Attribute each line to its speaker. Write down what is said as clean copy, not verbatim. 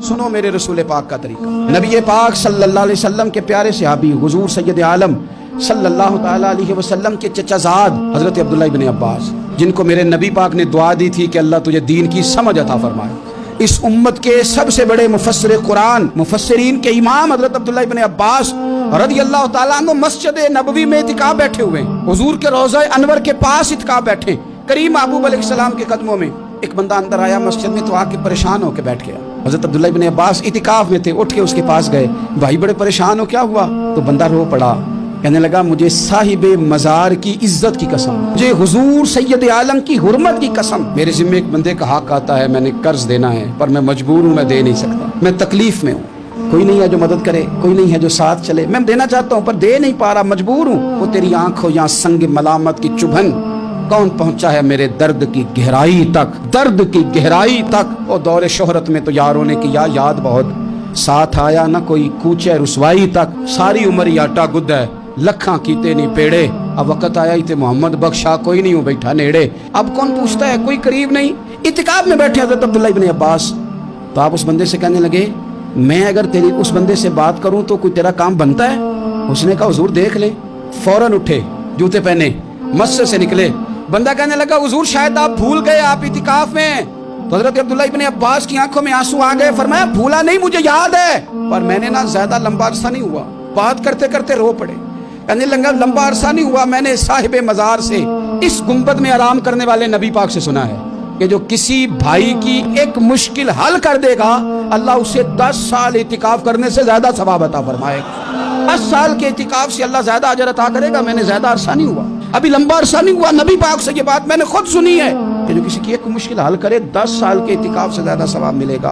Speaker 1: सुनो मेरे रसूल पाक का तरीका। नबी पाक सल्लल्लाहु अलैहि वसल्लम के प्यारे सहाबी हुजूर सैयद आलम सल्लल्लाहु ताला अलैहि वसल्लम के चचाजाद हजरत अब्दुल्ला इब्न अब्बास, जिनको मेरे नबी पाक ने दुआ दी थी कि अल्लाह तुझे दीन की समझ अता फरमाए। इस उम्मत के सबसे बड़े मुफस्सिर कुरान, मुफस्सिरीन के इमाम हजरत अब्दुल्ला इब्न अब्बास रदियल्लाहु ताला अन्हु मस्जिद नबवी में इतिकाफ बैठे हुए, हुजूर के रोज़ा अनवर के पास इतिकाफ बैठे। करीम महबूब अलैहिस्सलाम के कदमों में एक बंदा अंदर आया मस्जिद में, तो आके परेशान होकर बैठ गया। हजरत अब्दुल्ला इब्न अब्बास इतिकाफ में थे, उठ के उसके पास गए, भाई बड़े परेशान हो, क्या हुआ? तो बंदा रो पड़ा, कहने लगा मुझे साहिबे मज़ार की इज्जत की कसम, मुझे हुजूर सैयद आलम की हुर्मत की कसम, मेरे जिम्मे एक बंदे का हक आता है, मैंने कर्ज देना है पर मैं मजबूर हूँ, मैं दे नहीं सकता, मैं तकलीफ में हूँ, कोई नहीं है जो मदद करे, कोई नहीं है जो साथ चले, मैं देना चाहता हूँ पर दे नहीं पा रहा, मजबूर हूँ। वो तेरी आंखों या संग मलामत की चुभन कौन पहुंचा है मेरे दर्द की गहराई तक, दर्द की गहराई तक। और दौरे शोहरत में तो यारों ने किया याद बहुत, साथ आया ना कोई कूचे रुसवाई तक, सारी उम्र ही आटा गुद्दा है, लखा कीते नहीं पेड़े, अब वक्त आया ही थे मोहम्मद बख्शा, कोई नहीं हो बैठा नेड़े, अब कौन पूछता है, कोई करीब नहीं। इतिकाफ में बैठे हज़रत अब्दुल्ला इब्न अब्बास, तो आप उस बंदे से कहने लगे मैं अगर तेरी उस बंदे से बात करूं तो कोई तेरा काम बनता है? उसने कहा हुजूर देख ले। फौरन उठे, जूते पहने, मस्जिद से निकले। बंदा कहने लगा हुजूर शायद आप भूल गए, आप इतिकाफ में। तो हज़रत अब्दुल्ला इब्न अब्बास की आंखों में आंसू आ गए, फरमाया भूला नहीं, मुझे याद है, पर मैंने ना ज्यादा लंबा अरसा नहीं हुआ, बात करते करते रो पड़े। कहने लगा लंबा अरसा नहीं हुआ, मैंने साहिबे मज़ार से, इस गुंबद में आराम करने वाले नबी पाक से सुना है कि जो किसी भाई की एक मुश्किल हल कर देगा, अल्लाह उसे 10 साल इतिकाफ करने से ज्यादा सवाब अता फरमाएगा। 10 साल के इतिकाफ से अल्लाह ज्यादा अजर अता करेगा। मैंने ज्यादा अरसा नहीं हुआ, अभी लंबा अरसा नहीं हुआ, नबी पाक से ये बात मैंने खुद सुनी है कि जो किसी की एक मुश्किल हल करे 10 साल के इतिकाफ से ज्यादा सवाब मिलेगा।